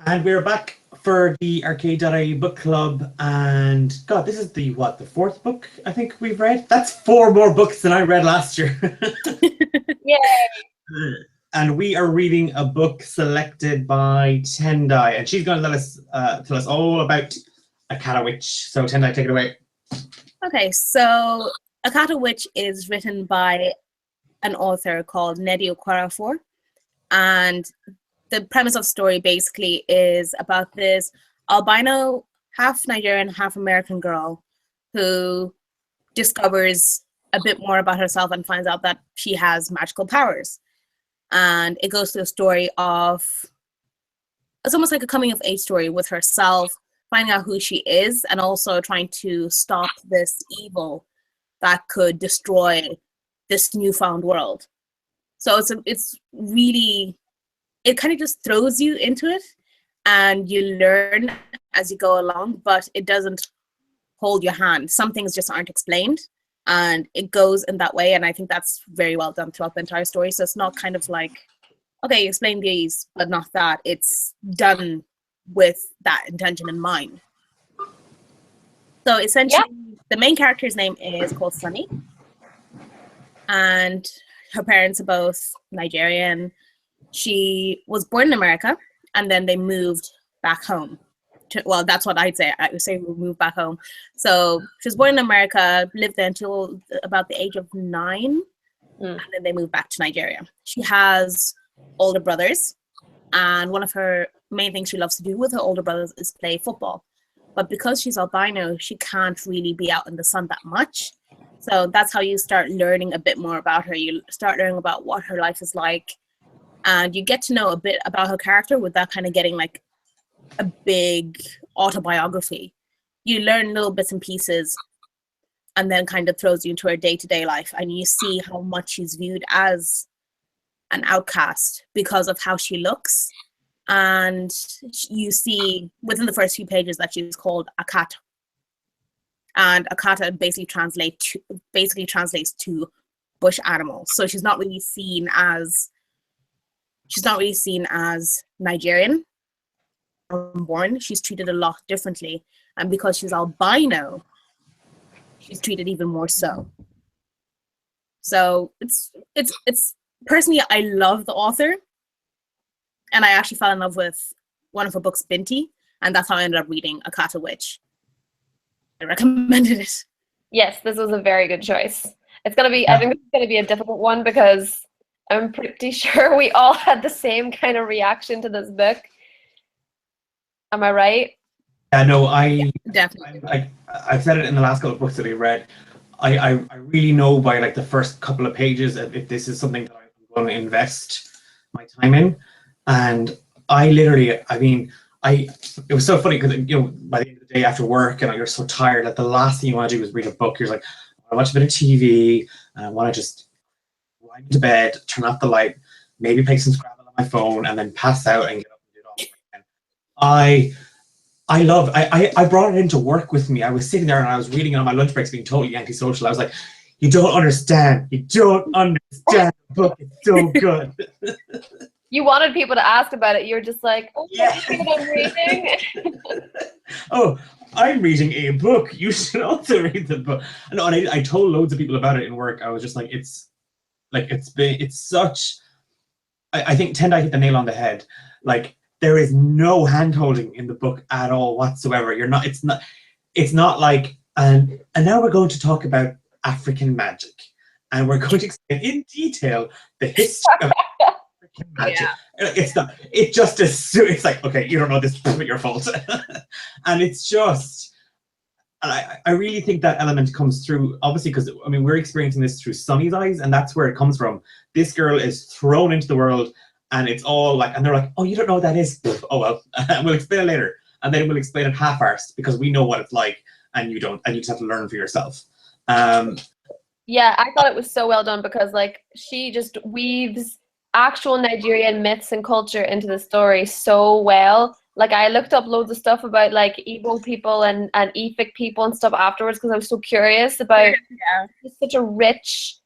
And we're back for the Arcade.ie book club. And God, this is the fourth book I think we've read? That's four more books than I read last year. Yay! And we are reading a book selected by Tendai. And she's going to tell us all about Akata Witch. So Tendai, take it away. Okay, so Akata Witch is written by an author called Nnedi Okorafor. And the premise of the story basically is about this albino, half Nigerian, half American girl who discovers a bit more about herself and finds out that she has magical powers. And it goes through a story of, it's almost like a coming of age story with herself, finding out who she is, and also trying to stop this evil that could destroy this newfound world. So it's really, it kind of just throws you into it, and you learn as you go along, but it doesn't hold your hand. Some things just aren't explained, and it goes in that way, and I think that's very well done throughout the entire story. So it's not kind of like, okay, explain these, but not that. It's done with that intention in mind. So essentially, the main character's name is called Sunny, and her parents are both Nigerian. She was born in America, and then they moved back home. Well, that's what I'd say. I would say we moved back home. So she was born in America, lived there until about the age of 9, and then they moved back to Nigeria. She has older brothers, and one of her main things she loves to do with her older brothers is play football. But because she's albino, she can't really be out in the sun that much. So that's how you start learning a bit more about her. You start learning about what her life is like, and you get to know a bit about her character without kind of getting like a big autobiography. You learn little bits and pieces, and then kind of throws you into her day-to-day life, and you see how much she's viewed as an outcast because of how she looks. And you see within the first few pages that she's called Akata, and Akata basically translates to bush animal. So she's not really seen as Nigerian. Born, she's treated a lot differently, and because she's albino, she's treated even more so. So it's personally, I love the author, and I actually fell in love with one of her books, Binti, and that's how I ended up reading Akata Witch. I recommended it. Yes, this was a very good choice. It's gonna be, I think it's gonna be a difficult one because I'm pretty sure we all had the same kind of reaction to this book. Am I right? Yeah, no, Definitely. I've said it in the last couple of books that I read. I really know by like the first couple of pages if this is something that I'm going to invest my time in. And I literally, I mean, it was so funny because, you know, by the end of the day after work and you're so tired, like the last thing you want to do is read a book. You're like, I watch a bit of TV and I want to just lie into bed, turn off the light, maybe play some Scrabble on my phone, and then pass out and get up and do it all again. I brought it into work with me. I was sitting there and I was reading it on my lunch breaks, being totally antisocial. I was like, you don't understand. You don't understand the book. It's so good. You wanted people to ask about it. You're just like, oh, yeah. what I'm reading. Oh, I'm reading a book. You should also read the book. No, and I told loads of people about it in work. I was just like, it's such. I think Tendai hit the nail on the head. Like, there is no hand-holding in the book at all whatsoever. It's not like, and now we're going to talk about African magic, and we're going to explain in detail the history of African magic. Yeah. It's not. It just it's like, okay, you don't know this, it's your fault, and it's just. And I really think that element comes through, obviously, because I mean we're experiencing this through Sunny's eyes, and that's where it comes from. This girl is thrown into the world. And it's all like, and they're like, oh, you don't know what that is? Oh, well, we'll explain it later. And then we'll explain it half-arsed because we know what it's like and you don't, and you just have to learn for yourself. Yeah, I thought it was so well done because like she just weaves actual Nigerian myths and culture into the story so well. Like I looked up loads of stuff about like Igbo people and Efik people and stuff afterwards because I was so curious about it's such a rich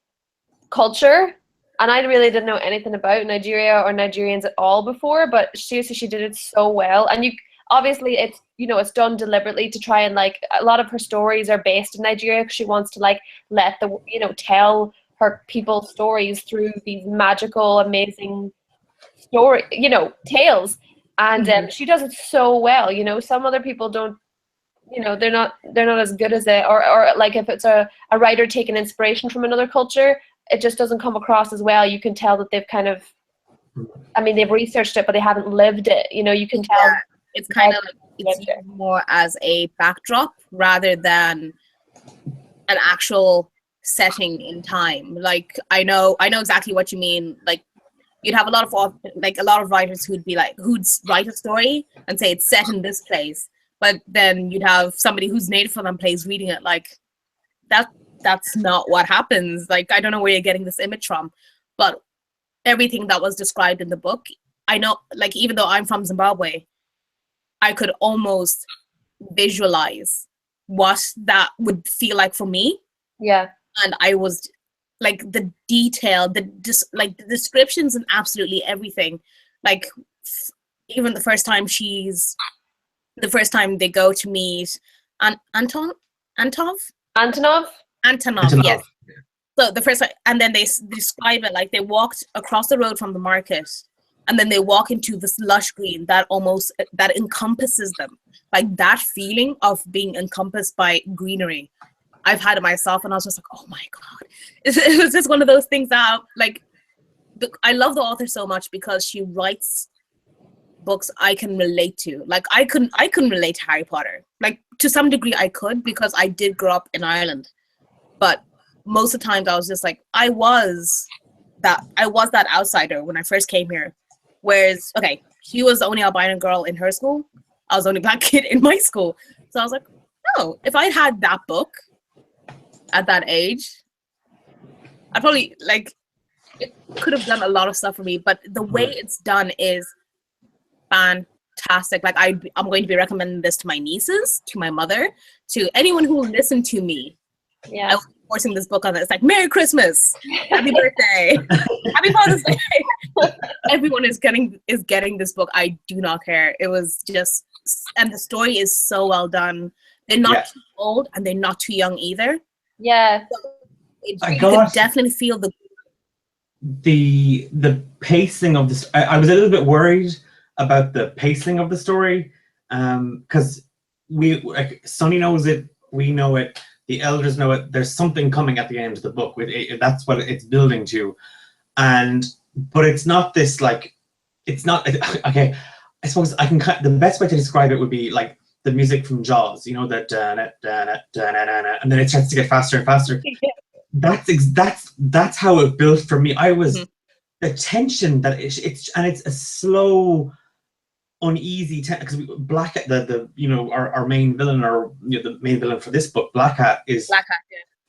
culture. And I really didn't know anything about Nigeria or Nigerians at all before, but seriously, she did it so well. And you obviously it's it's done deliberately to try and like a lot of her stories are based in Nigeria because she wants to like let the tell her people's stories through these magical, amazing story tales. And she does it so well. Some other people don't. They're not as good as it, or like if it's a writer taking inspiration from another culture, it just doesn't come across as well. You can tell that they've kind of, they've researched it, but they haven't lived it. You can tell. Yeah, it's kind of like it's used more as a backdrop rather than an actual setting in time. Like I know exactly what you mean. Like you'd have a lot of writers who'd write a story and say it's set in this place, but then you'd have somebody who's native for them place reading it like that's not what happens. Like I don't know where you're getting this image from, but everything that was described in the book, I know, like even though I'm from Zimbabwe, I could almost visualize what that would feel like for me. Yeah. And I was like the detail, the descriptions and absolutely everything. Like even the first time they go to meet Antonov, yes. So the first time, and then they describe it like they walked across the road from the market, and then they walk into this lush green that encompasses them. Like that feeling of being encompassed by greenery, I've had it myself, and I was just like, oh my god, it was just one of those things that like I love the author so much because she writes books I can relate to. Like I couldn't relate to Harry Potter. Like to some degree I could because I did grow up in Ireland, but most of the times I was just like I was that outsider when I first came here. Whereas she was the only albino girl in her school. I was the only black kid in my school. So I was like, oh, if I'd had that book at that age, I probably it could have done a lot of stuff for me. But the way it's done is fantastic. Like I'm going to be recommending this to my nieces, to my mother, to anyone who will listen to me. Yeah. I was forcing this book on it. It's like Merry Christmas, Happy Birthday, Happy Father's Day. Everyone is getting this book. I do not care. It was just, and the story is so well done. They're not too old and they're not too young either. Yeah. So you could definitely feel the pacing of this. I was a little bit worried about the pacing of the story, because Sonny knows it, we know it, the elders know it. There's something coming at the end of the book. That's what it's building to, but it's not this like, it's not okay. I suppose the best way to describe it would be like the music from Jaws. That and then it starts to get faster and faster. That's how it built for me. I was the tension that it's a slow, uneasy because Black Cat, our main villain, or the main villain for this book, Black Cat. Yeah.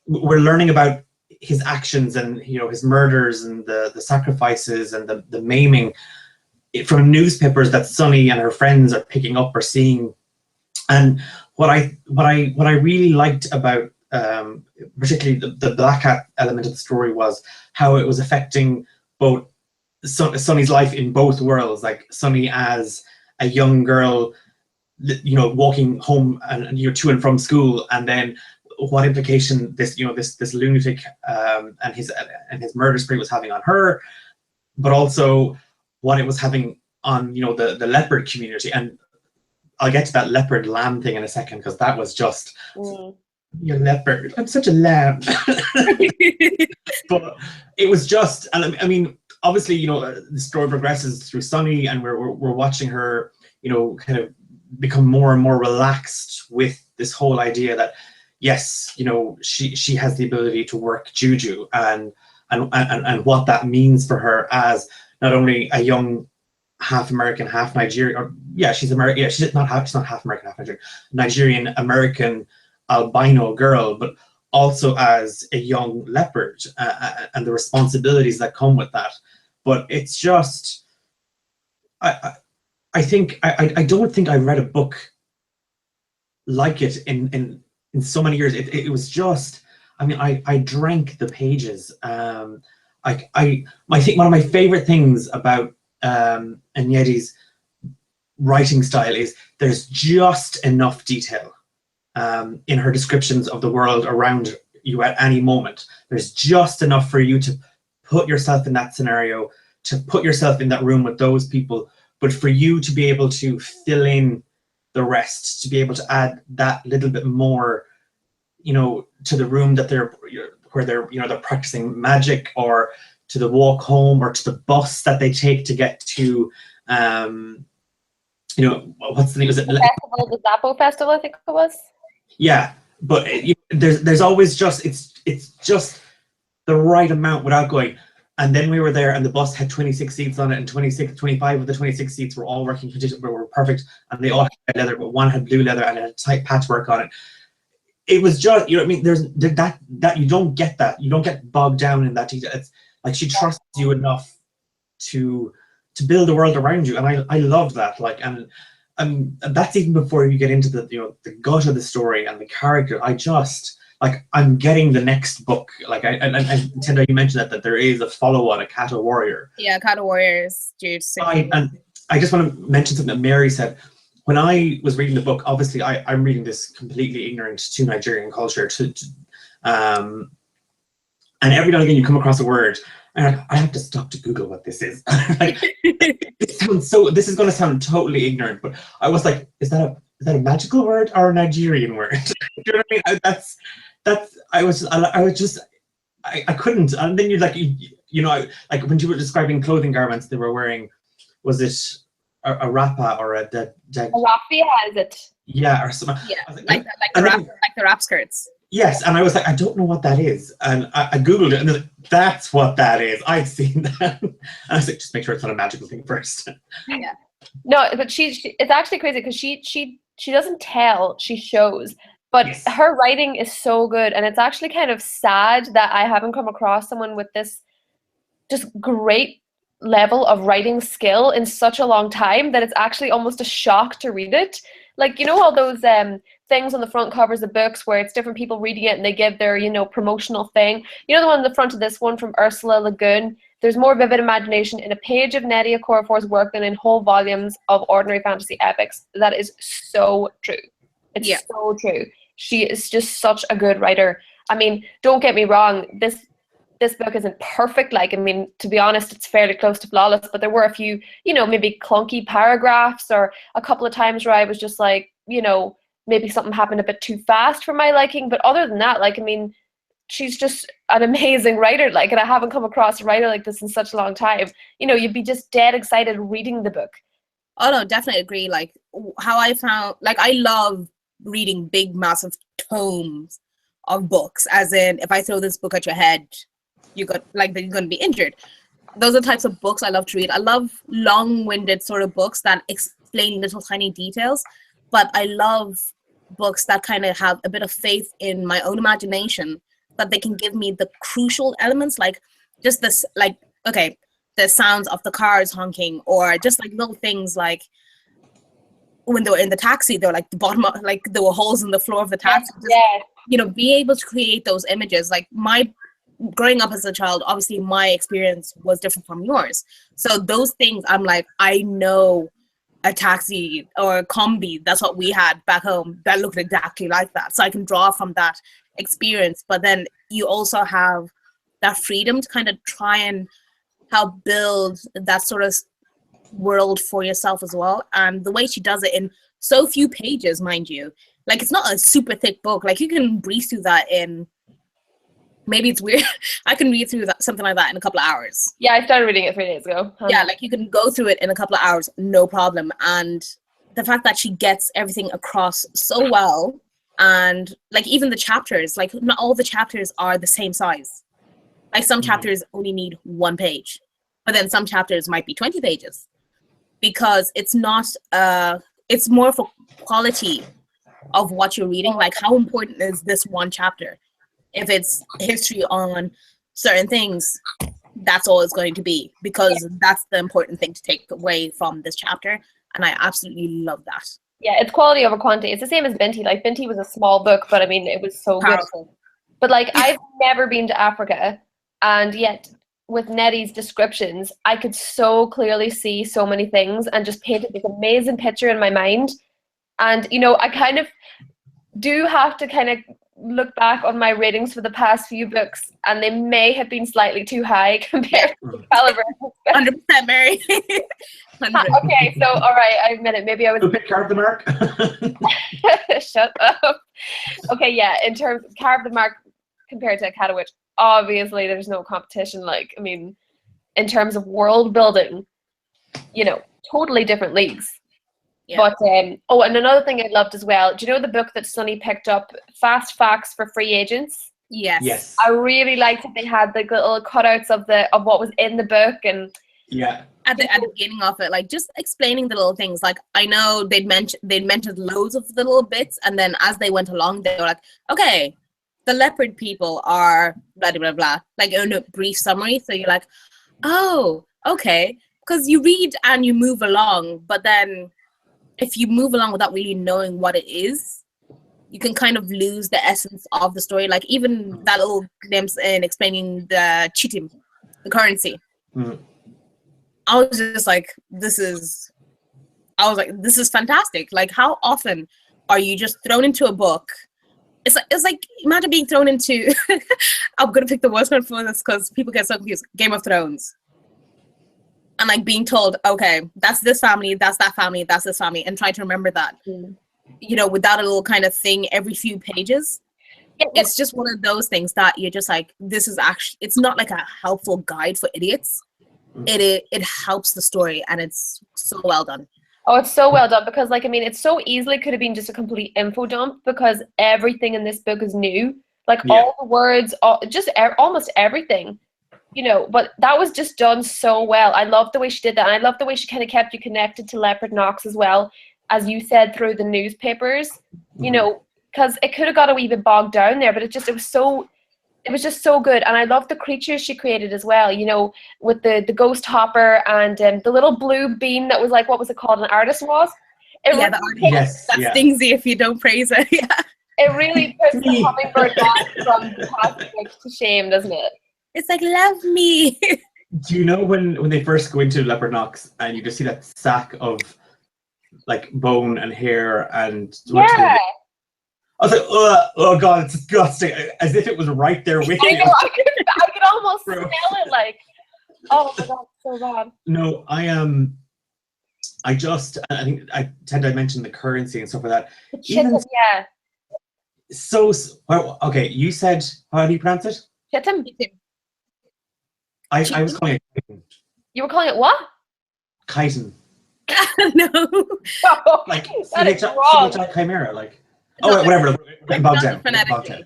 We're learning about his actions and his murders and the sacrifices and the maiming from newspapers that Sunny and her friends are picking up or seeing. And what I really liked about particularly the Black Cat element of the story was how it was affecting both Sunny's life in both worlds, like Sunny as a young girl, walking home and to and from school, and then what implication this lunatic and his murder spree was having on her, but also what it was having on the leopard community. And I'll get to that leopard lamb thing in a second, because that was just your leopard. I'm such a lamb. But it was just, and I mean, obviously, the story progresses through Sunny, and we're watching her, kind of become more and more relaxed with this whole idea that yes, she has the ability to work juju, and what that means for her as not only a young half American, half Nigerian, or she's American. Yeah, she's not half American, half Nigerian, Nigerian American albino girl, but also as a young leopard, and the responsibilities that come with that. But it's just, I don't think I read a book like it in so many years. It was just, I mean, I drank the pages. I think one of my favorite things about Nnedi's writing style is there's just enough detail in her descriptions of the world around you at any moment. There's just enough for you to put yourself in that scenario, to put yourself in that room with those people, but for you to be able to fill in the rest, to be able to add that little bit more, you know, to the room that they're practicing magic, or to the walk home, or to the bus that they take to get to, you know, what's the name? Was it the festival, the Zappo Festival, I think it was. Yeah, but there's always just it's just the right amount without going. And then we were there, and the bus had 26 seats on it, and 25 of the 26 seats were all working conditions, were perfect, and they all had leather, but one had blue leather and it had tight patchwork on it. It was just, you know what I mean? There's that you don't get that. You don't get bogged down in that detail. It's like she trusts you enough to build a world around you, and I loved that. Like, and that's even before you get into the, you know, the gut of the story and the character. I just, like, I'm getting the next book. Like, and Tendai, you mentioned that there is a follow-on, Akata Warrior. Yeah, Akata Warrior is due soon. And I just want to mention something that Mary said. When I was reading the book, obviously I'm reading this completely ignorant to Nigerian culture. And every now and again you come across a word, and I have to stop to Google what this is. Like, this is going to sound totally ignorant, but I was like, is that a magical word or a Nigerian word? You know what I mean? I couldn't. And then you're like, you know, like when you were describing clothing garments they were wearing, was it a rapa or a raffia, is it? Yeah, or something. Yeah, like the wrap skirts. Yes, and I was like, I don't know what that is, and I googled it, and like, that's what that is. I've seen that. And I was like, just make sure it's not a magical thing first. Yeah. No, but it's actually crazy because she doesn't tell, she shows. But Yes. Her writing is so good, and it's actually kind of sad that I haven't come across someone with this just great level of writing skill in such a long time that it's actually almost a shock to read it. Like, you know, all those things on the front covers of books where it's different people reading it and they give their, you know, promotional thing. You know, the one on the front of this one from Ursula Le Guin, there's more vivid imagination in a page of Nnedi Okorafor's work than in whole volumes of ordinary fantasy epics. That is so true. It's so true. She is just such a good writer. I mean, don't get me wrong, this book isn't perfect. Like, I mean, to be honest, it's fairly close to flawless, but there were a few, you know, maybe clunky paragraphs or a couple of times where I was just like, you know, maybe something happened a bit too fast for my liking. But other than that, like, I mean, she's just an amazing writer. Like, and I haven't come across a writer like this in such a long time. You know, you'd be just dead excited reading the book. Oh, no, definitely agree. Like, how I found, like, I love reading big, massive tomes of books. As in, if I throw this book at your head, you're going to be injured. Those are the types of books I love to read. I love long-winded sort of books that explain little tiny details, but I love books that kind of have a bit of faith in my own imagination, that they can give me the crucial elements, like just this, like, okay, the sounds of the cars honking, or just like little things like when they were in the taxi, they were like the bottom of, like there were holes in the floor of the taxi. Just, you know, be able to create those images. Like, growing up as a child, obviously my experience was different from yours. So those things, I'm like, I know a taxi or a combi, that's what we had back home, that looked exactly like that. So I can draw from that experience. But then you also have that freedom to kind of try and help build that sort of world for yourself as well. And the way she does it in so few pages, mind you, like, it's not a super thick book. Like, you can breeze through that in, maybe it's weird, I can read through that, something like that, in a couple of hours. Yeah, I started reading it 3 days ago. Yeah, like, you can go through it in a couple of hours, no problem. And the fact that she gets everything across so well, and like, even the chapters, like, not all the chapters are the same size. Like, some chapters only need 1 page, but then some chapters might be 20 pages, because it's not it's more for quality of what you're reading. Like, how important is this one chapter? If it's history on certain things, that's all it's going to be, because that's the important thing to take away from this chapter. And I absolutely love that. Yeah, it's quality over quantity. It's the same as Binti. Like, Binti was a small book, but I mean, it was so Powerful. good. But like, I've never been to Africa, and yet with Nnedi's descriptions, I could so clearly see so many things and just painted this amazing picture in my mind. And, you know, I kind of do have to kind of look back on my ratings for the past few books, and they may have been slightly too high compared to Caliber. 100% Mary. 100%. Okay, so all right, I admit it. Maybe I was. Who picked Carve the Mark? Shut up. Okay, yeah. In terms of Carve the Mark compared to Akata, which obviously there's no competition. Like, I mean, in terms of world building, you know, totally different leagues. Yeah. But oh, and another thing I loved as well. Do you know the book that Sunny picked up, Fast Facts for Free Agents? Yes. Yes. I really liked that they had the little cutouts of what was in the book, and Yeah. At the beginning of it, like just explaining the little things. Like I know they'd mentioned loads of the little bits, and then as they went along, they were like, okay, the leopard people are blah blah blah, like in a brief summary. So you're like, oh, okay, because you read and you move along, but then if you move along without really knowing what it is, you can kind of lose the essence of the story. Like even that little glimpse in explaining the chitim, the currency. Mm. I was just like, this is fantastic. Like, how often are you just thrown into a book? It's like imagine being thrown into. I'm gonna pick the worst one for this because people get so confused. Game of Thrones, and like being told, okay, that's this family, that's that family, that's this family, and trying to remember that. You know, without a little kind of thing every few pages. It's just one of those things that you're just like, this is actually. It's not like a helpful guide for idiots. It helps the story, and it's so well done. Oh, it's so well done because, like, I mean, it so easily could have been just a complete info dump because everything in this book is new. Like all the words, almost everything, you know. But that was just done so well. I love the way she did that, and I love the way she kind of kept you connected to Leopard Knox as well, as you said, through the newspapers. You know, because it could have got a wee bit bogged down there, but it was just so good. And I love the creatures she created as well, you know, with the ghost hopper and the little blue bean that was like, what was it called? An artist was? The artist. That stings you if you don't praise it. Yeah. It really puts the hummingbird back from plastic to shame, doesn't it? It's like, love me. Do you know when they first go into Leopard Knox and you just see that sack of like bone and hair and I was like, oh god, it's disgusting. As if it was right there with you. I could almost smell it. Like, oh my god, so bad. No, I think Tendai mentioned the currency and stuff like that. Chitim, yeah. So, well, okay, you said, how do you pronounce it? Chitim. I was calling it chitin. You were calling it what? Chitin. No. Oh, like, that is wrong. Chimera, like. Oh, whatever. Bogged down. Phonetically.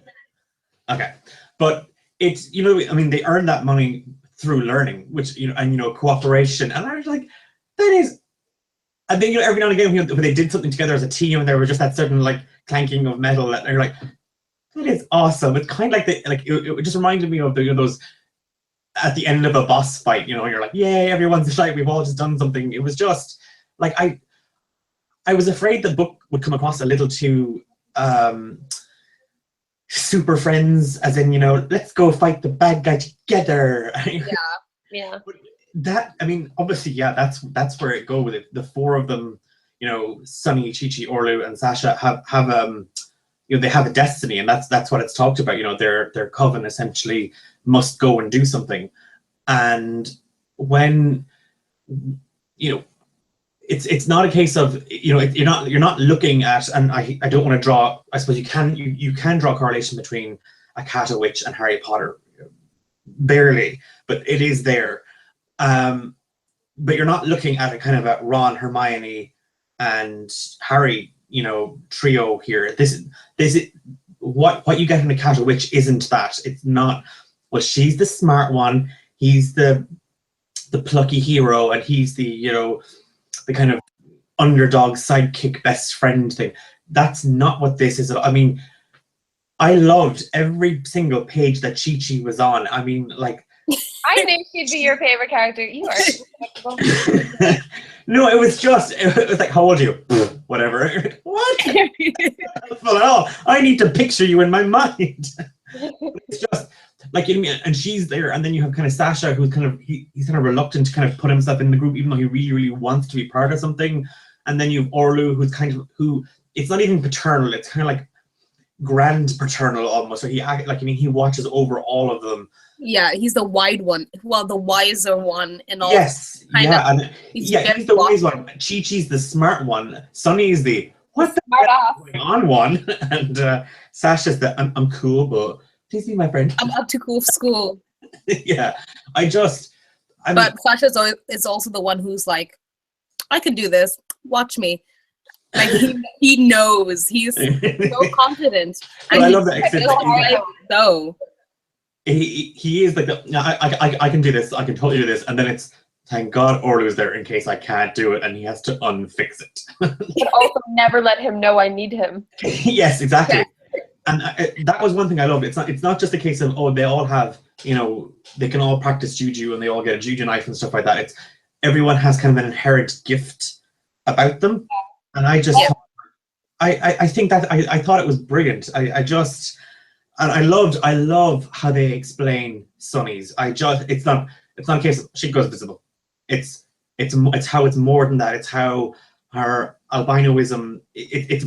Okay, but it's, you know, I mean, they earn that money through learning, which, you know, and, you know, cooperation, and I was like, that is. And then, you know, every now and again when they did something together as a team, and there was just that certain like clanking of metal, and you're like, that is awesome. It's kind of like it just reminded me of those at the end of a boss fight. You know, you're like, yay, everyone's shy. We've all just done something. It was just like I was afraid the book would come across a little too. Super friends, as in, you know, let's go fight the bad guy together. Yeah. But that, I mean, obviously, yeah, that's where it go with it. The four of them, you know, Sunny, Chi-Chi, Orlu, and Sasha have you know, they have a destiny, and that's what it's talked about. You know, their coven essentially must go and do something, and when, you know. It's not a case of, you know, you're not looking at, and I don't want to draw, I suppose you can draw a correlation between Akata Witch and Harry Potter, barely, but it is there. But you're not looking at a kind of a Ron, Hermione, and Harry, you know, trio here. This is what you get in Akata Witch isn't that. It's not, well, she's the smart one, he's the plucky hero, and he's the, you know, the kind of underdog sidekick best friend thing. That's not what this is. I mean, I loved every single page that Chi-Chi was on. I mean, like, I knew she'd be your favorite character. You are. No, it was like, how old are you? Whatever. What? Well, I need to picture you in my mind. It's just like, you know what I mean? And she's there, and then you have kind of Sasha, who's kind of he's kind of reluctant to kind of put himself in the group, even though he really, really wants to be part of something. And then you have Orlu, who's kind of it's not even paternal; it's kind of like grand paternal almost. So he watches over all of them. Yeah, he's the wide one. Well, the wiser one in all. Yes, he's the wise one. Chi-Chi's the smart one. Sunny's the what the hell is going on one, and Sasha's the I'm cool, but please be my friend. I'm up to cool for school. Yeah, but Sasha is also the one who's like, I can do this. Watch me. Like he knows. He's so confident. I love that. So he is like I can do this. I can totally do this. And then it's thank God Orlu's there in case I can't do it, and he has to unfix it. But also never let him know I need him. Yes, exactly. Yeah. And that was one thing I loved. It's not just a case of they all have, they can all practice juju and they all get a juju knife and stuff like that. It's everyone has kind of an inherent gift about them, and I just I think that I thought it was brilliant. I love how they explain Sunny's. It's not a case of she goes visible. It's how it's more than that. It's how her albinoism it's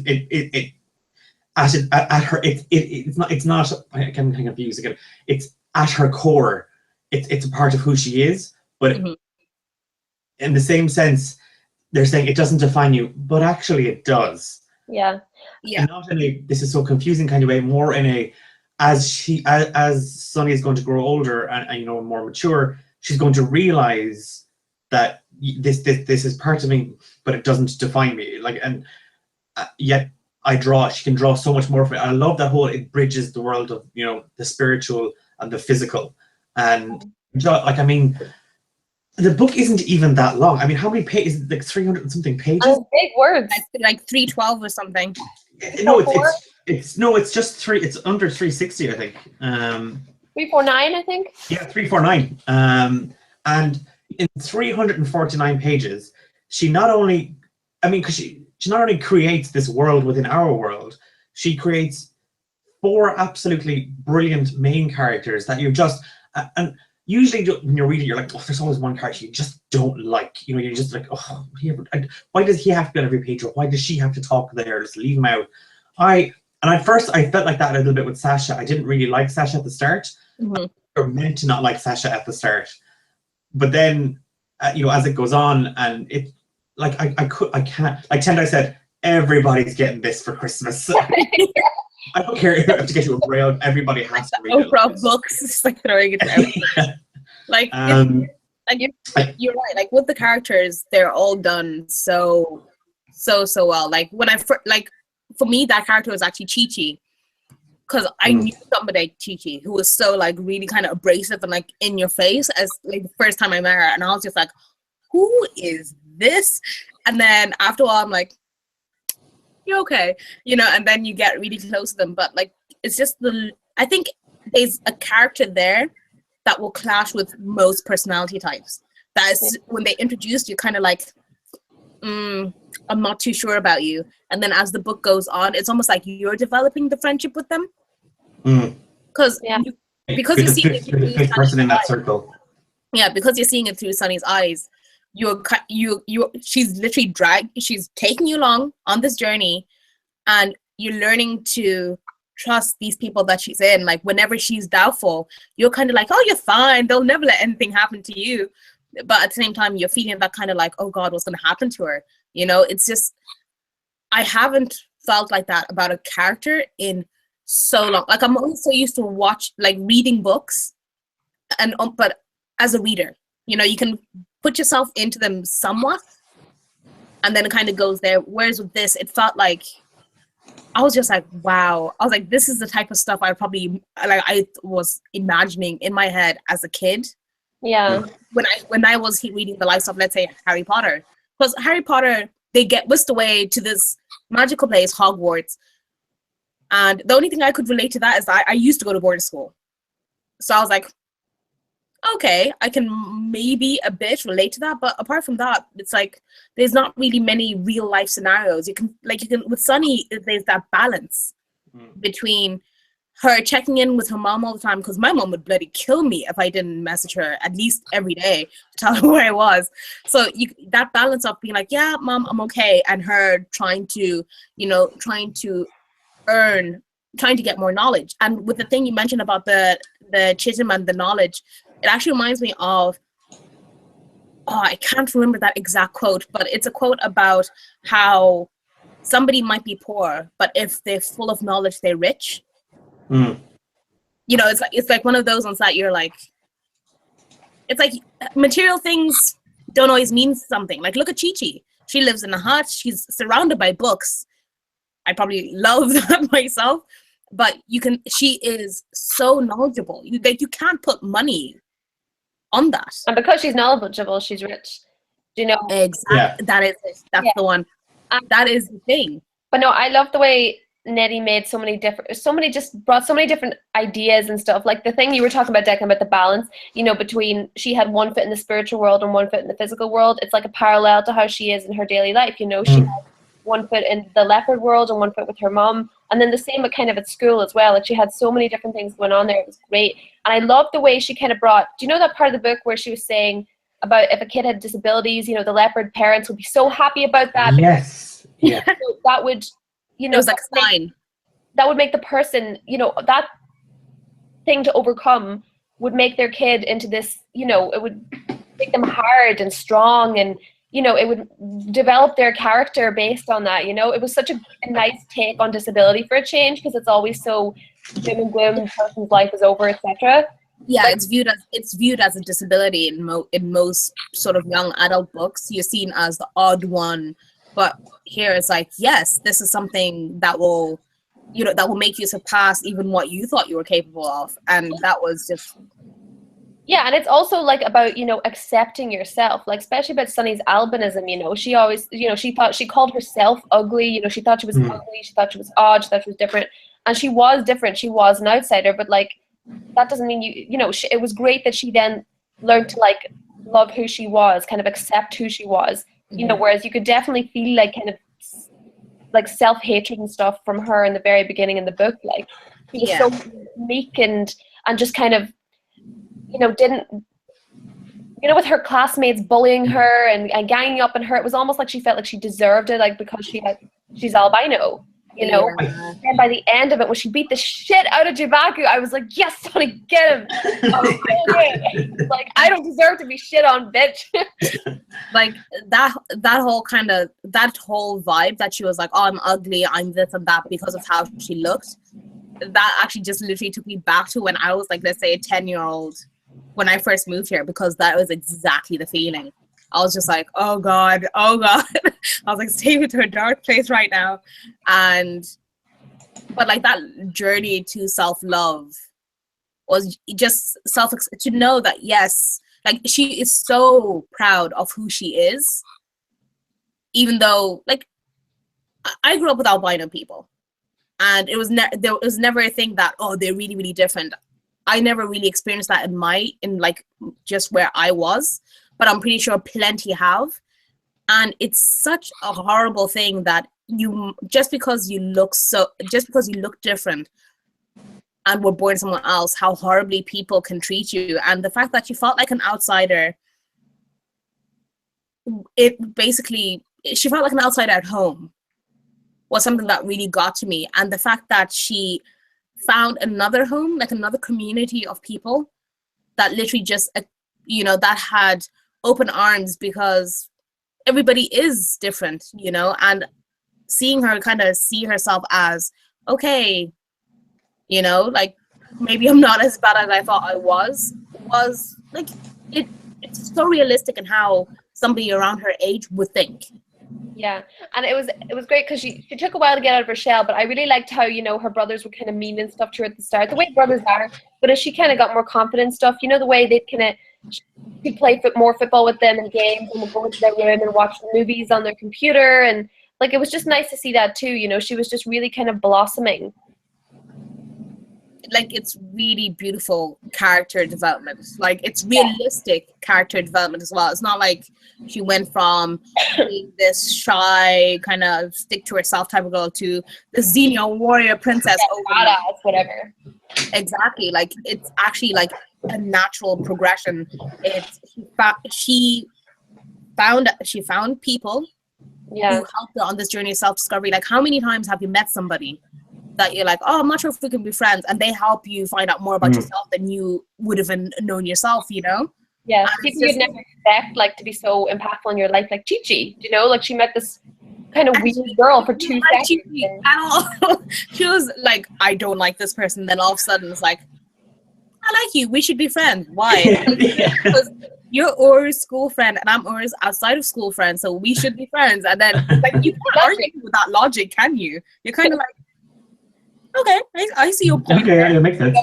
not I can confuse again. It's at her core. It's a part of who she is, but in the same sense, they're saying it doesn't define you, but actually it does. Yeah. And not in a this is so confusing kind of way, more in a as Sunny is going to grow older and more mature, she's going to realize that this is part of me, but it doesn't define me. Yet she can draw so much more from it. I love that it bridges the world of the spiritual and the physical. And the book isn't even that long. I mean, how many pages? Like 300 and something pages. Big words. Like 312 or something. No, it's just three. It's under 360, I think. 349, I think. Yeah, 349. And in 349 pages, she not only, because she not only creates this world within our world, she creates 4 absolutely brilliant main characters that you just and usually when you're reading, you're like, oh, there's always one character you just don't like. You're just like, oh, why does he have to be on every page, or why does she have to talk there? Just leave him out. At first I felt like that a little bit with Sasha. I didn't really like Sasha at the start. You're meant to not like Sasha at the start, but then as it goes on, and it I can't, like Tendai said, everybody's getting this for Christmas. I don't care if I have to get you a braille. Everybody has to read Oprah books. It's like throwing it to everything. You're right. Like with the characters, they're all done so well. Like when for me, that character was actually Chi-Chi, because I knew somebody like Chi-Chi who was so really kind of abrasive and in your face as the first time I met her, and I was just like, who is this? And then after a while, I'm like, you're okay, and then you get really close to them. But it's just I think there's a character there that will clash with most personality types. That is when they introduce you, kind of I'm not too sure about you. And then as the book goes on, it's almost like you're developing the friendship with them. Because you're seeing it through the person in that circle. Yeah, because you're seeing it through Sunny's eyes. She's literally she's taking you along on this journey, and you're learning to trust these people that she's in. Whenever she's doubtful, you're kind of like, oh, you're fine, they'll never let anything happen to you. But at the same time, you're feeling that kind of oh God, what's going to happen to her? It's just, I haven't felt like that about a character in so long. I'm always so used to reading books, but as a reader, you can put yourself into them somewhat, and then it kind of goes there. Whereas with this, it felt like I was just like, wow. I was like, this is the type of stuff I was imagining in my head as a kid. Yeah. When I was reading the likes of, let's say, Harry Potter, because Harry Potter, they get whisked away to this magical place, Hogwarts, and the only thing I could relate to that is that I used to go to boarding school, so I was like, okay, I can maybe a bit relate to that. But apart from that, it's there's not really many real life scenarios. You can with Sunny, there's that balance between her checking in with her mom all the time, because my mom would bloody kill me if I didn't message her at least every day to tell her where I was. So that balance of being like, yeah, mom, I'm okay, and her trying to, trying to get more knowledge. And with the thing you mentioned about the chism and the knowledge, it actually reminds me of, I can't remember that exact quote, but it's a quote about how somebody might be poor, but if they're full of knowledge, they're rich. It's like one of those ones that you're like, it's like material things don't always mean something. Like, look at Chi-Chi. She lives in a hut. She's surrounded by books. I probably love that myself, but she is so knowledgeable. You can't put money on that. And because she's knowledgeable, she's rich. Do you know? Exactly. Yeah. That is it. That's the one. That is the thing. But no, I love the way Nnedi made brought so many different ideas and stuff. Like the thing you were talking about, Declan, about the balance, between she had one foot in the spiritual world and one foot in the physical world. It's like a parallel to how she is in her daily life. She had one foot in the leopard world and one foot with her mom. And then the same but kind of at school as well. Like she had so many different things going on there. It was great. And I love the way she kind of brought, do you know that part of the book where she was saying about if a kid had disabilities, the leopard parents would be so happy about that. Yes. Yeah. So that would, it was like a sign. That would make the person, that thing to overcome would make their kid into this, it would make them hard and strong, and, it would develop their character based on that, It was such a nice take on disability for a change, because it's always so doom and gloom, the person's life is over, etc. Yeah, it's viewed as a disability in most sort of young adult books. You're seen as the odd one, but here it's like, yes, this is something that will make you surpass even what you thought you were capable of, and that was just. Yeah, and it's also like about accepting yourself, like especially about Sunny's albinism. She always she called herself ugly. She thought she was ugly. She thought she was odd. She thought she was different, and she was different. She was an outsider, but like that doesn't mean it was great that she then learned to like love who she was, kind of accept who she was. Whereas you could definitely feel like kind of like self-hatred and stuff from her in the very beginning in the book. Like she was so meek and just kind of didn't with her classmates bullying her and ganging up on her. It was almost like she felt like she deserved it, like because she's albino. And by the end of it, when she beat the shit out of Jibaku, I was like, yes, Sonny, get him. Like, I don't deserve to be shit on, bitch. Like that whole vibe that she was like, oh, I'm ugly, I'm this and that because of how she looked. That actually just literally took me back to when I was like, let's say a 10-year-old when I first moved here, because that was exactly the feeling. I was just like, oh God. I was like, stay with her dark place right now. But like that journey to self-love was just to know that, yes, like she is so proud of who she is, even though like I grew up with albino people, and it was there was never a thing that, oh, they're really, really different. I never really experienced that in like just where I was, but I'm pretty sure plenty have. And it's such a horrible thing that just because you look different and were born somewhere else, how horribly people can treat you. And the fact that you felt like an outsider, she felt like an outsider at home was something that really got to me. And the fact that she found another home, like another community of people that literally just, that had open arms, because everybody is different, and seeing her kind of see herself as, okay, like maybe I'm not as bad as I thought I was like, it's so realistic in how somebody around her age would think. Yeah, and it was great because she took a while to get out of her shell, but I really liked how, her brothers were kind of mean and stuff to her at the start, the way brothers are, but as she kind of got more confident stuff, the way they'd kind of, she'd play more football with them in games, and would go into their room and watch the movies on their computer, and like it was just nice to see that too. She was just really kind of blossoming. like it's really beautiful character development. Like it's realistic character development as well. It's not like she went from being this shy kind of stick to herself type of girl to the Xenia warrior princess. Badass, whatever. Exactly. Like it's actually like a natural progression. It's she found people who helped her on this journey of self-discovery. Like how many times have you met somebody that you're like, oh, I'm not sure if we can be friends, and they help you find out more about yourself than you would have known yourself, you know? Yeah, people you'd never expect like to be so impactful in your life, like Chi-Chi, you know, like she met this kind of weird girl for 2 seconds. At all. She was like, I don't like this person, then all of a sudden it's like, I like you, we should be friends. Why? Because you're Uri's school friend and I'm Uri's outside of school friend, so we should be friends. And then like you can't argue with that logic, can you? You're kind of like, okay, I see your point. Okay, yeah, it makes sense.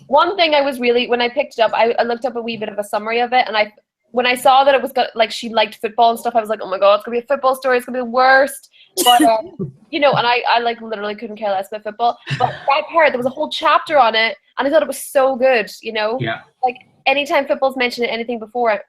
One thing I was really, when I picked it up, I looked up a wee bit of a summary of it, and when I saw that it was got, like she liked football and stuff, I was like, oh my god, it's gonna be a football story, it's gonna be the worst. But you know, and I like literally couldn't care less about football. But that part, there was a whole chapter on it, and I thought it was so good. You know, like anytime football's mentioned in anything before,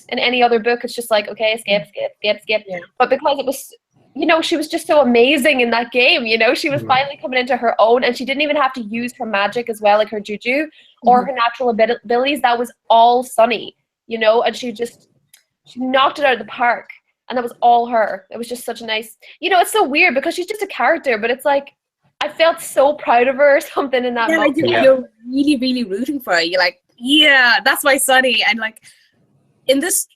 in any other book, it's just like okay, skip. Yeah. But because it was, you know, she was just so amazing in that game, you know, she was finally coming into her own, and she didn't even have to use her magic as well, like her juju or her natural abilities. That was all Sunny, you know, and she knocked it out of the park, and that was all her. It was just such a nice, you know, it's so weird because she's just a character, but it's like, I felt so proud of her or something in that moment. You're really, really rooting for her. You're like, yeah, that's my Sunny. And like, in this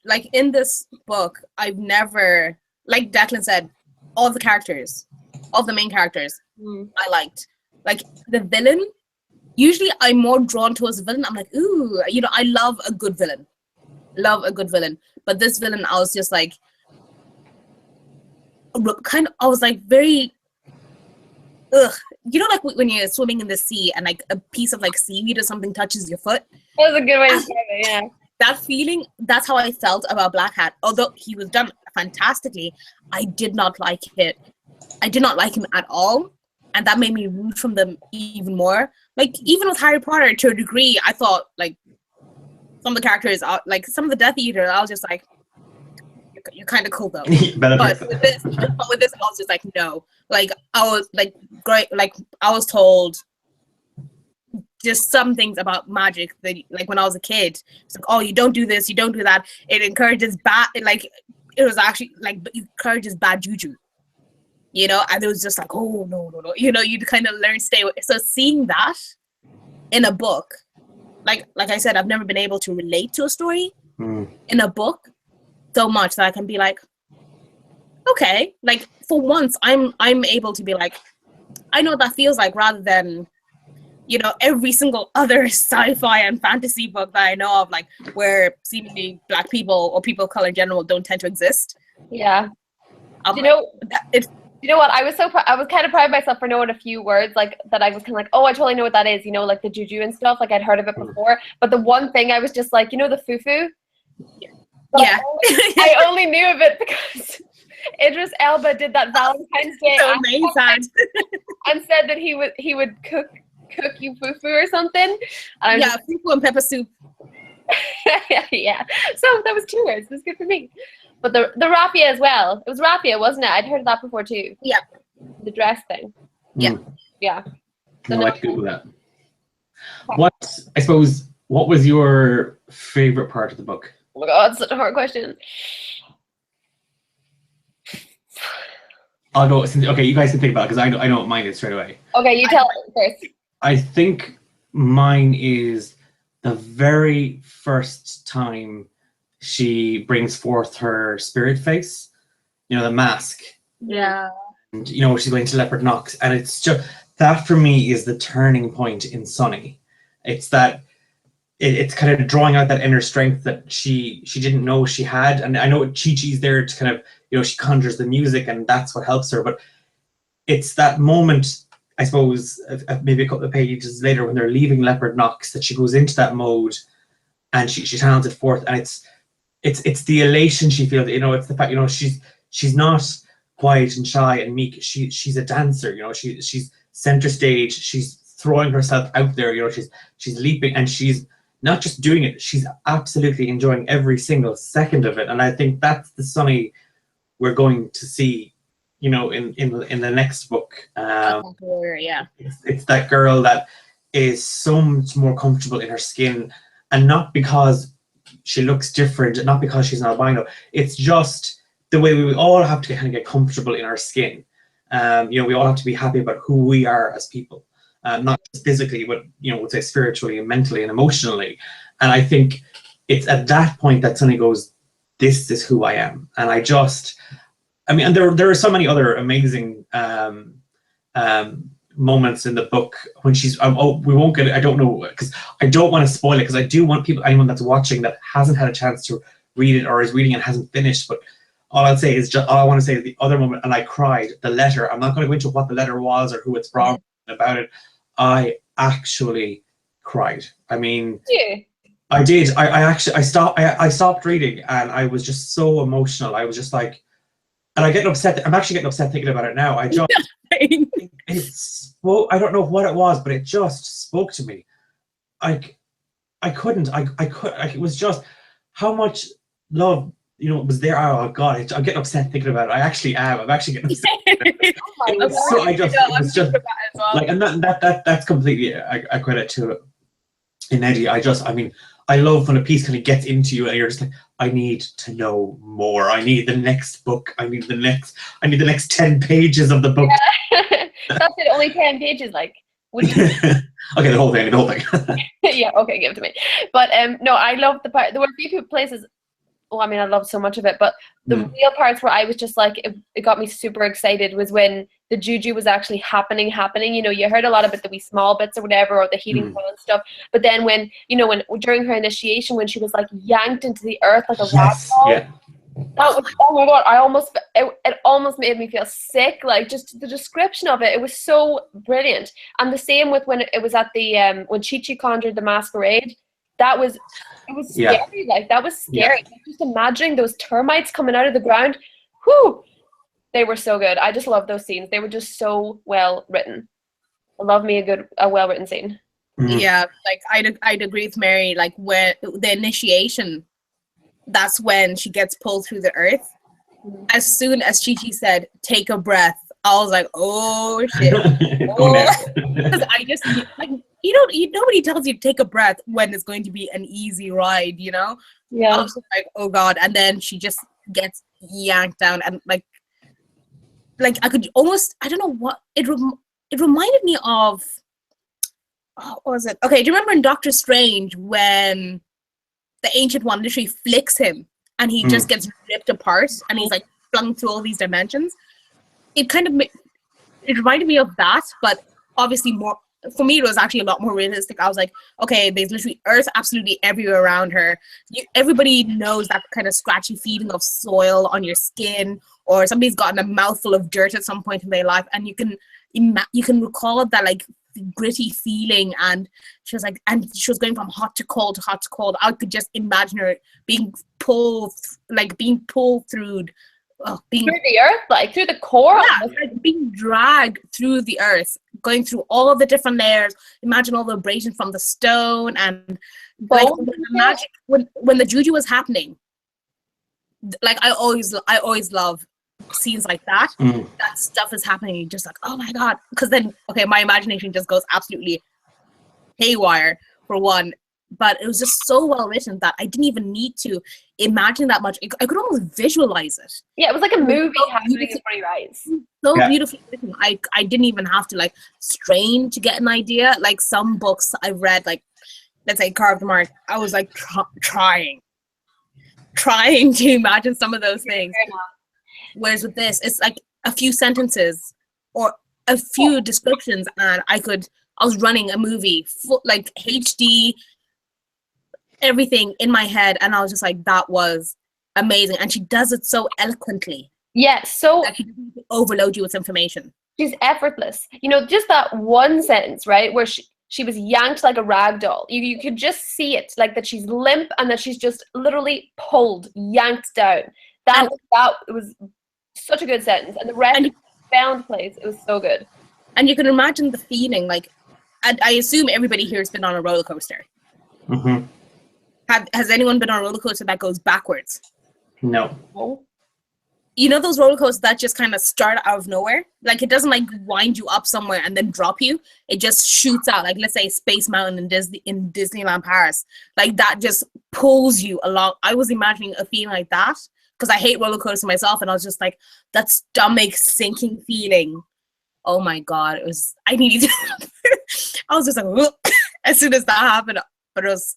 book, I've never, like Declan said, all the main characters I liked. Like the villain, usually I'm more drawn towards the villain. I'm like, ooh, you know, I love a good villain. But this villain, I was just like, I was like very, ugh. You know, like when you're swimming in the sea and like a piece of like seaweed or something touches your foot? That was a good way to say it, yeah. That feeling, that's how I felt about Black Hat. Although he was done fantastically, I did not like it. I did not like him at all. And that made me root from them even more. Like, even with Harry Potter, to a degree, I thought, like, some of the characters, like, some of the Death Eaters, I was just like, you're kind of cool, though. But with this, I was just like, no. Like, I was, like, great. Like, I was told just some things about magic that, like, when I was a kid, it's like, oh, you don't do this, you don't do that. It encourages it was actually like, it encourages bad juju, you know. And it was just like, oh no, you know, you'd kind of learn stay away. So seeing that in a book, like I said, I've never been able to relate to a story in a book so much that I can be like, okay, like for once I'm able to be like, I know what that feels like, rather than, you know, every single other sci-fi and fantasy book that I know of, like, where seemingly Black people or people of color in general don't tend to exist. Yeah. You know what? I was kind of proud of myself for knowing a few words, like, that I was kind of like, oh, I totally know what that is, you know, like the juju and stuff. Like, I'd heard of it before. But the one thing I was just like, you know, the fufu? Yeah. I only knew of it because Idris Elba did that Valentine's Day so amazing. and said that he would cook you fufu or something. Fufu and pepper soup. Yeah. So that was 2 words. It was good for me. But the raffia as well. It was raffia, wasn't it? I'd heard of that before too. Yeah. The dress thing. Yeah. Yeah. So no, I could Google that. What was your favorite part of the book? Oh my god, it's such a hard question. I'll go. Okay, you guys can think about it because I know what mine is straight away. Okay, you tell me first. I think mine is the very first time she brings forth her spirit face, you know, the mask. Yeah. And, you know, she's going to Leopard Knox. And it's just, that for me is the turning point in Sunny. It's that, it's kind of drawing out that inner strength that she didn't know she had. And I know Chi-Chi's there to kind of, you know, she conjures the music and that's what helps her. But it's that moment, I suppose, maybe a couple of pages later when they're leaving Leopard Knox, that she goes into that mode and she channels it forth. And it's the elation she feels, you know, it's the fact, you know, she's not quiet and shy and meek. She's a dancer, you know, she's center stage. She's throwing herself out there. You know, she's leaping, and she's not just doing it, she's absolutely enjoying every single second of it. And I think that's the Sunny we're going to see, you know, in the next book. Yeah. It's that girl that is so much more comfortable in her skin, and not because she looks different, not because she's an albino. It's just the way we all have to kind of get comfortable in our skin. You know, we all have to be happy about who we are as people. Not just physically, but, you know, we'll say spiritually and mentally and emotionally. And I think it's at that point that Sunny goes, this is who I am. And I mean, and there are so many other amazing moments in the book when she's, we won't get it, I don't know, because I don't want to spoil it, because I do want anyone that's watching that hasn't had a chance to read it or is reading and hasn't finished, but all I want to say is the other moment, and I cried, the letter. I'm not going to go into what the letter was or who it's from about it. I actually cried. I mean, I did. I stopped reading, and I was just so emotional. I was just like, and I'm actually getting upset thinking about it now. I don't know what it was, but it just spoke to me. It was just how much love, you know, was there. Oh God, I'm getting upset thinking about it. I actually am. I'm actually getting upset. That's completely I credit to Nnedi. I love when a piece kind of gets into you and you're just like, I need to know more. I need the next book. I need the next 10 pages of the book. Yeah. That's it, only 10 pages, like. Would you... Okay, the whole thing. Yeah, okay, give it to me. But no, I love the part. There were a few places. Well, I mean, I loved so much of it, but the real parts where I was just like, it got me super excited was when the juju was actually happening. You know, you heard a lot about the wee small bits or whatever, or the healing oil and stuff. But then when during her initiation, when she was like yanked into the earth like a rag doll, that was, oh my God, it almost made me feel sick. Like, just the description of it was so brilliant. And the same with when it was at the when Chi-Chi conjured the masquerade. It was scary. Like, that was scary. Yeah. Just imagining those termites coming out of the ground. Whew, they were so good. I just love those scenes. They were just so well written. I love me a well written scene. Yeah, like I'd agree with Mary. Like, when the initiation, that's when she gets pulled through the earth. As soon as Chi-Chi said, "Take a breath," I was like, "Oh shit!" Because I just like. Nobody tells you to take a breath when it's going to be an easy ride, you know? Yeah. I was just like, oh God. And then she just gets yanked down, and like I could almost, I don't know what, it reminded me of, what was it? Okay, do you remember in Doctor Strange when the Ancient One literally flicks him and he just gets ripped apart and he's like flung through all these dimensions? It reminded me of that, but obviously more. For me, it was actually a lot more realistic. I was like, okay, there's literally earth absolutely everywhere around her. Everybody knows that kind of scratchy feeling of soil on your skin, or somebody's gotten a mouthful of dirt at some point in their life, and you can recall that like gritty feeling. And she was going from hot to cold to hot to cold. I could just imagine her being pulled through. Through the earth, like through the core. Yeah, like being dragged through the earth, going through all of the different layers. Imagine all the abrasion from the stone, and like when the juju was happening. Like, I always love scenes like that. That stuff is happening. You're just like, oh my God, because then my imagination just goes absolutely haywire for one. But it was just so well written that I didn't even need to imagine that much. I could almost visualize it. Yeah, it was like a movie happening in front of your eyes. So beautifully written. I didn't even have to like strain to get an idea. Like some books I've read, like let's say Carved Mark, I was like trying to imagine some of those things. Whereas with this, it's like a few sentences or a few descriptions, and I was running a movie full, like HD. Everything in my head, and I was just like, that was amazing. And she does it so eloquently. Yeah, so that she doesn't overload you with information. She's effortless. You know, just that one sentence, right, where she was yanked like a rag doll. You could just see it, like that she's limp and that she's just literally yanked down. It was such a good sentence, and the rest found place. It was so good. And you can imagine the feeling, like I assume everybody here has been on a roller coaster. Mm-hmm. Has anyone been on a roller coaster that goes backwards? No. Oh. You know those roller coasters that just kind of start out of nowhere? Like, it doesn't like wind you up somewhere and then drop you. It just shoots out. Like, let's say Space Mountain in Disneyland Paris. Like, that just pulls you along. I was imagining a feeling like that because I hate roller coasters myself, and I was just like, that stomach sinking feeling. Oh my God, it was. I needed to. I was just like, as soon as that happened, but it was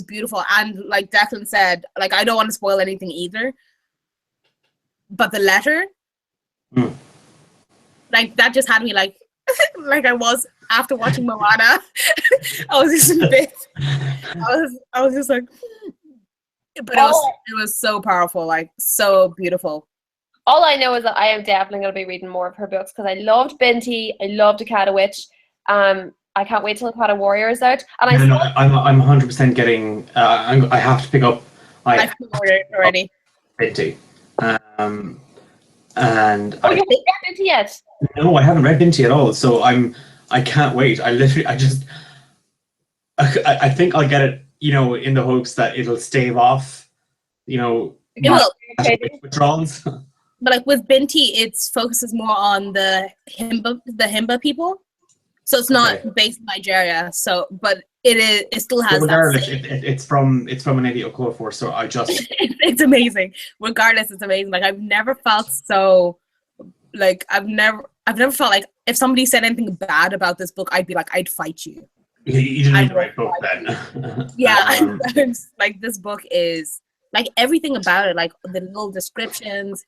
beautiful. And like Declan said, like, I don't want to spoil anything either. But the letter, like, that just had me like, like I was after watching Moana. I was just a bit. I was just like, but it was so powerful, like so beautiful. All I know is that I am definitely going to be reading more of her books because I loved Binti, I loved Akata Witch. I can't wait till Akata Warrior is out. And I'm 100% getting. I have to pick up. I've ordered it already. Binti. And you haven't read Binti yet? No, I haven't read Binti at all. So I can't wait. I think I'll get it, in the hopes that it'll stave off, withdrawals. But like with Binti, it focuses more on the Himba people. So it's not based in Nigeria. So, but it still has. Regardless, it's from Nnedi Okorafor. So I just it's amazing. Regardless, it's amazing. Like, I've never felt so. Like, I've never felt like if somebody said anything bad about this book, I'd be like, I'd fight you. You didn't read the right book then. Yeah, like, this book is like everything about it, like the little descriptions,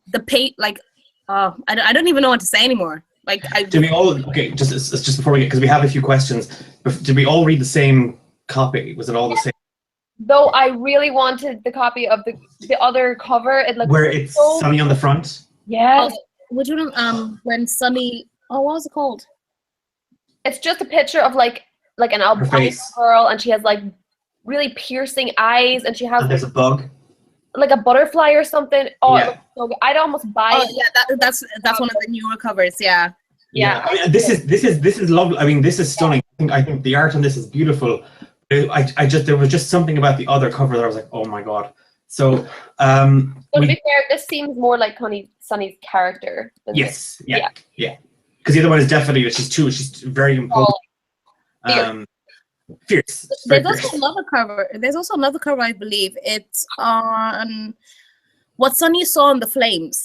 the like, I don't even know what to say anymore. Like, did we all just before we get, because we have a few questions, did we all read the same copy? Was it all the same? Though I really wanted the copy of the other cover. It looked where it's so Sunny on the front. Yeah. Which one? When Sunny. Oh, what was it called? It's just a picture of like an albino girl, and she has like really piercing eyes, and she has. And there's a bug. Like a butterfly or something. Oh, yeah. It looks so good. I'd almost buy it. Yeah, that's one of the newer covers. Yeah. I mean, this is lovely. I mean, this is stunning. I think the art on this is beautiful. There was just something about the other cover that I was like, oh my God. So, to be fair, this seems more like Sunny's character. Yes. Yeah. Because the other one is definitely she's very imposing. Fierce. There's also another cover. I believe it's on What Sunny Saw in the Flames.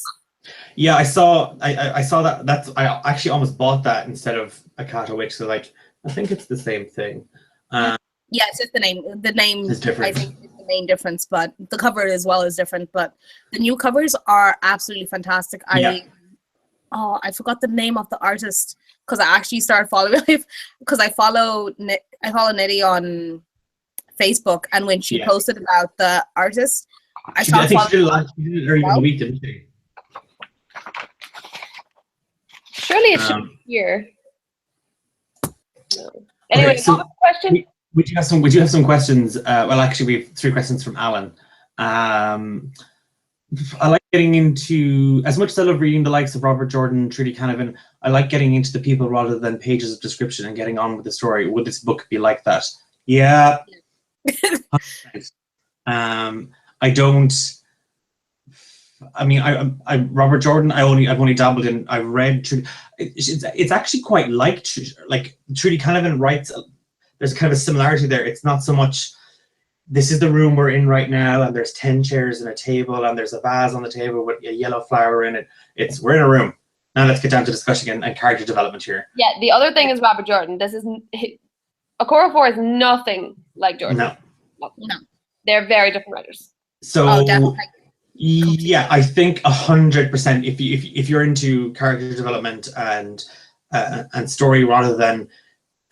Yeah, I saw that. I actually almost bought that instead of Akata Witch. So like, I think it's the same thing. Yeah, it's just the name. The name is different. I think is the main difference, but the cover as well is different. But the new covers are absolutely fantastic. I forgot the name of the artist because I actually started following because I follow Nnedi on Facebook, and when she posted about the artist, I think she did it earlier in the week, didn't she? Surely it should be here. No. Anyway, so question. We do have some questions. Well, actually, we have 3 questions from Alan. I like getting into, as much as I love reading the likes of Robert Jordan, Trudy Canavan, I like getting into the people rather than pages of description and getting on with the story. Would this book be like that? Yeah. I don't. I mean, I Robert Jordan. I've only dabbled in. I've read Trudy. It's actually quite like Trudy Canavan writes. There's kind of a similarity there. It's not so much. This is the room we're in right now, and there's 10 chairs and a table, and there's a vase on the table with a yellow flower in it. We're in a room. Now let's get down to discussion and character development here. Yeah, the other thing is Robert Jordan. Okorafor is nothing like Jordan. No. They're very different writers. So, yeah, I think 100%. If you're into character development and story rather than,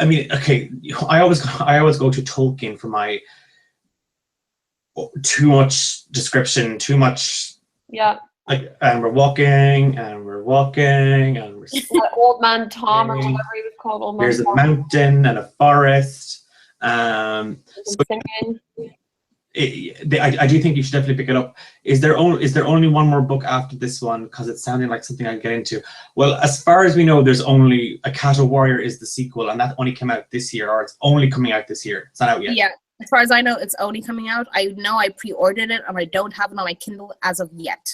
I mean, okay, I always go to Tolkien for my too much description, too much. Yeah. Like, and we're walking, and we're Old Man Tom or whatever he was called. Old Man There's Tom. a mountain and a forest. So I do think you should definitely pick it up. Is there only one more book after this one? Because it's sounding like something I'd get into. Well, as far as we know, there's only Akata Warrior is the sequel, and that only came out this year, or it's only coming out this year. It's not out yet. Yeah, as far as I know, it's only coming out. I know I pre-ordered it, and I don't have it on my Kindle as of yet.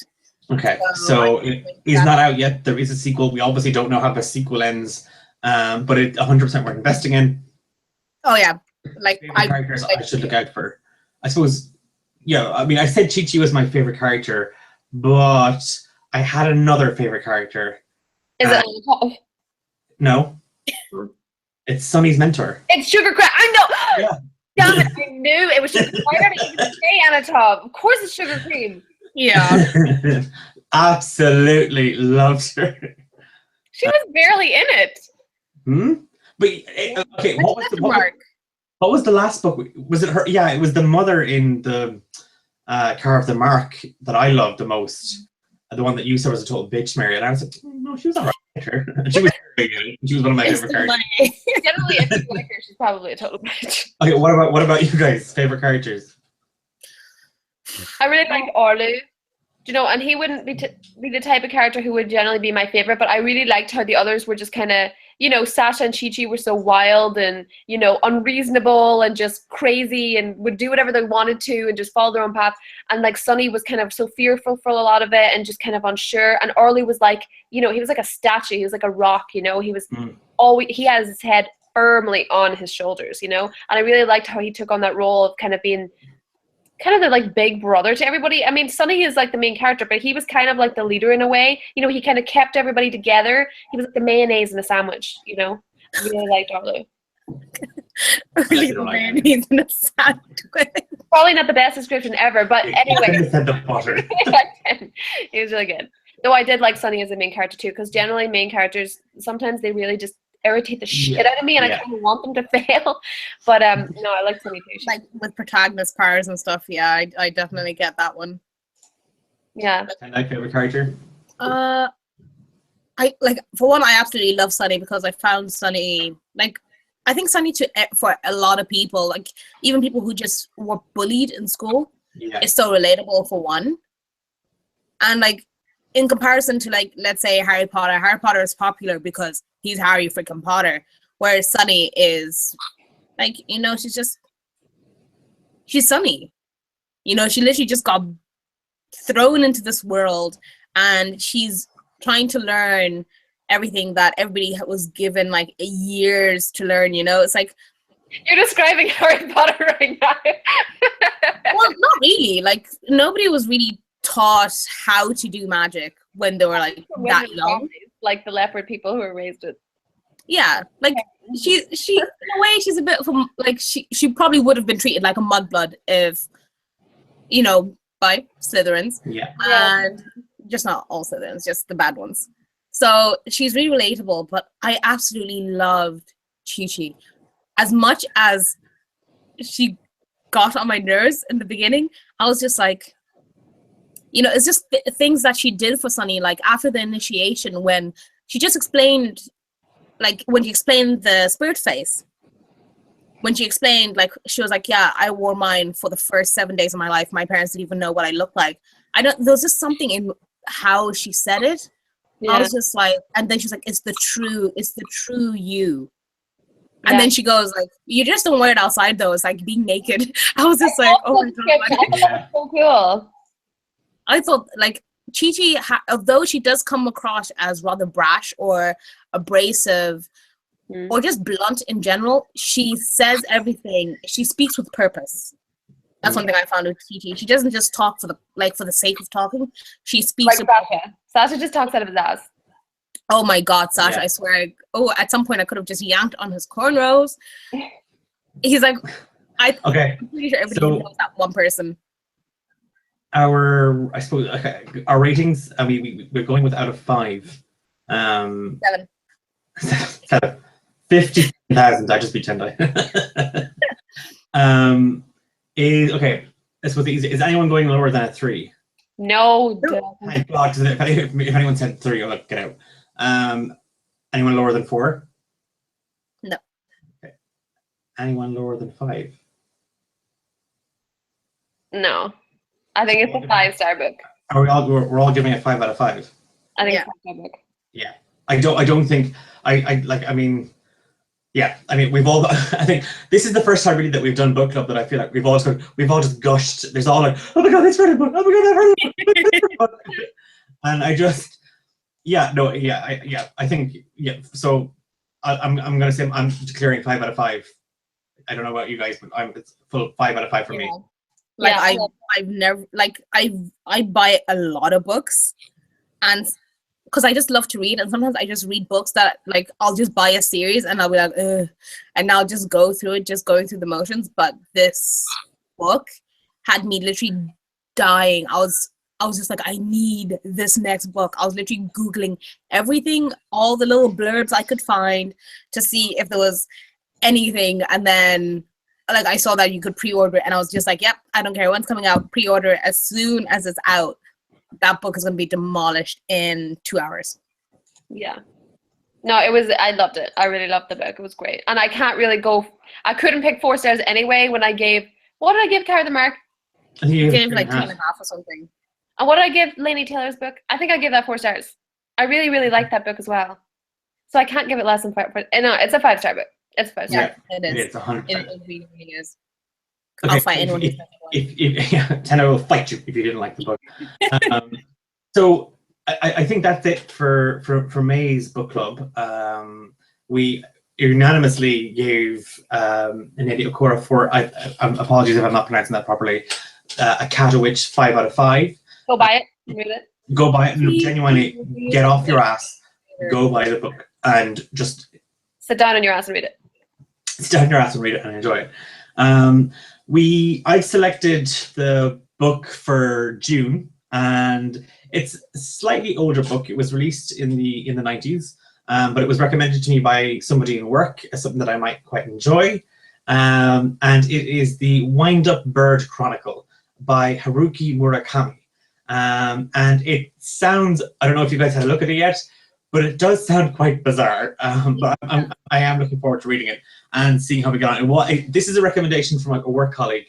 Okay, so it is not out yet. There is a sequel. We obviously don't know how the sequel ends, but it's 100% worth investing in. Oh yeah, like Characters I should look out for. I suppose, yeah. I mean, I said Chi-Chi was my favorite character, but I had another favorite character. Is it on top of? No, it's Sunny's mentor. It's Sugar Crack. I know. Yeah. Damn it! I knew it was Sugar Cream. Why did I even say Anatov? Of course, it's Sugar Cream. yeah. Absolutely loved her. She was barely in it. But okay, what was the last book? Was it her? Yeah, it was the mother in the Car of the Mark that I loved the most. The one that you said was a total bitch, Mary. And I was like, no, she was alright. She was very good. She was one of my favorite characters. Generally, if you like her, she's probably a total bitch. Okay, what about you guys? Favorite characters? I really liked Orlu. You know, and he wouldn't be the type of character who would generally be my favorite, but I really liked how the others were just kind of, you know, Sasha and Chi-Chi were so wild and, you know, unreasonable and just crazy and would do whatever they wanted to and just follow their own path. And like Sunny was kind of so fearful for a lot of it and just kind of unsure. And Orly was like, you know, he was like a statue. He was like a rock, you know, he was always, he has his head firmly on his shoulders, you know, and I really liked how he took on that role of kind of being kind of the like big brother to everybody. I mean, Sunny is like the main character, but he was kind of like the leader in a way. You know, he kind of kept everybody together. He was like the mayonnaise in a sandwich, you know. I really liked Orlu. Really, the mayonnaise in a sandwich. Probably not the best description ever, but anyway. Said the butter. He was really good. Though I did like Sunny as a main character too, because generally main characters, sometimes they really just irritate the shit out of me, and I kind of want them to fail. But no, I like Sunny too. Like with protagonist powers and stuff. Yeah, I definitely get that one. Yeah. And my favorite character? I like, for one, I absolutely love Sunny because I found Sunny, like, I think Sunny for a lot of people, like even people who just were bullied in school, is so relatable for one. And like in comparison to, like, let's say Harry Potter is popular because he's Harry freaking Potter, whereas Sunny is like, you know, she's Sunny. You know, she literally just got thrown into this world and she's trying to learn everything that everybody was given like years to learn, you know. It's like, you're describing Harry Potter right now. well, not really. Like, nobody was really taught how to do magic when they were like that young. Like the leopard people who were raised with. Yeah, like she in a way she's a bit of a, like she probably would have been treated like a mudblood if, you know, by Slytherins. Yeah. And just not all Slytherins, just the bad ones. So she's really relatable, but I absolutely loved Chi-Chi. As much as she got on my nerves in the beginning, I was just like, you know, it's just things that she did for Sunny, like after the initiation, when she just explained, like when she explained the spirit face, when she explained, like, she was like, yeah, I wore mine for the first 7 days of my life. My parents didn't even know what I looked like. There was just something in how she said it. Yeah. I was just like, and then she's like, it's the true you. Yeah. And then she goes like, you just don't wear it outside though. It's like being naked. I was just like, oh my God. That's so cool. I thought, like, Chi-Chi, although she does come across as rather brash or abrasive or just blunt in general, she says everything. She speaks with purpose. That's one thing I found with Chi-Chi. She doesn't just talk for the sake of talking. She speaks. Like Sasha. Sasha just talks out of his ass. Oh my God, Sasha! Yeah. I swear. Oh, at some point I could have just yanked on his cornrows. He's like, I'm pretty sure everybody knows that one person. Our ratings. I mean, we're going with out of 5. 7. 50,000. I just beat Tendai. This was easy. Is anyone going lower than a 3? No. Thank God, because if anyone said 3, I'll get out. Anyone lower than 4? No. Okay. Anyone lower than 5? No, I think it's a 5-star book. Are we're all giving it 5 out of 5? I think Yeah. it's a 5-star book. Yeah. I don't think yeah, I mean, we've all. I think this is the first time really that we've done book club that I feel like we've all just gushed. There's all like, oh my god, it's read a book. Oh my god, I've read a book. And I just, yeah, no, yeah, I think, yeah. So I'm gonna say I'm declaring 5 out of 5. I don't know about you guys, but it's full 5 out of 5 for me. Like Yeah. I've never like I buy a lot of books, and because I just love to read, and sometimes I just read books that like I'll just buy a series and I'll be like, ugh, and I'll just go through it, just going through the motions. But this book had me literally dying. I was just like, I need this next book. I was literally Googling everything, all the little blurbs I could find to see if there was anything, and then like I saw that you could pre-order it, and I was just like, yep, I don't care when's coming out, pre-order it as soon as it's out. That book is going to be demolished in 2 hours. Yeah. No, I loved it. I really loved the book. It was great. And I can't really I couldn't pick 4 stars anyway what did I give Cara the Mark? I think You you gave like 3.5 or something. And what did I give Laini Taylor's book? I think I gave that 4 stars. I really, really liked that book as well. So I can't give it less than 5. No, it's a 5-star book. It's a 5-star. Yeah, It is. It is 100%. It really, really is. Okay, I'll fight anyone who's Tendai will fight you if you didn't like the book. So I think that's it for May's book club. We unanimously gave Nnedi Okorafor, apologies if I'm not pronouncing that properly, Akata Witch 5 out of 5. Go buy it. Read it. Go buy it. No, genuinely, get off your ass. Go buy the book and just Sit down on your ass and read it. sit down your ass and read it and enjoy it. I selected the book for June, and it's a slightly older book. It was released in the 90s, but it was recommended to me by somebody in work as something that I might quite enjoy. And it is the Wind Up Bird Chronicle by Haruki Murakami. And it sounds, I don't know if you guys had a look at it yet, but it does sound quite bizarre. But I am looking forward to reading it and seeing how we get on. This is a recommendation from like a work colleague.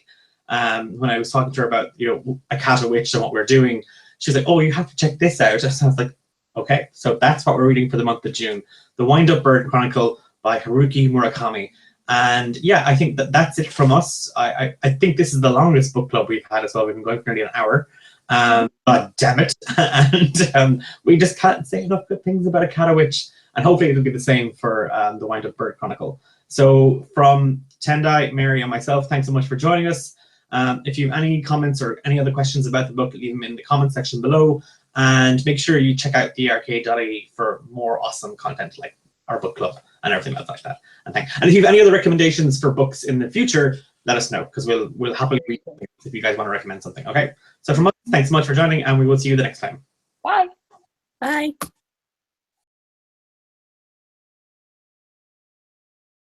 When I was talking to her about Akata Witch and what we're doing, she was like, "Oh, you have to check this out." So I was like, "Okay." So that's what we're reading for the month of June: The Wind Up Bird Chronicle by Haruki Murakami. And yeah, I think that's it from us. I think this is the longest book club we've had as well. We've been going for nearly an hour. God damn it. And we just can't say enough good things about Akata Witch, and hopefully it'll be the same for the Wind Up Bird Chronicle. So from Tendai, Mary, and myself, thanks so much for joining us. If you have any comments or any other questions about the book, leave them in the comment section below, and make sure you check out thearcade.ie for more awesome content like our book club and everything else like that. And if you have any other recommendations for books in the future, let us know, because we'll happily read if you guys want to recommend something. Okay, so from us, thanks so much for joining, and we will see you the next time. Bye. Bye.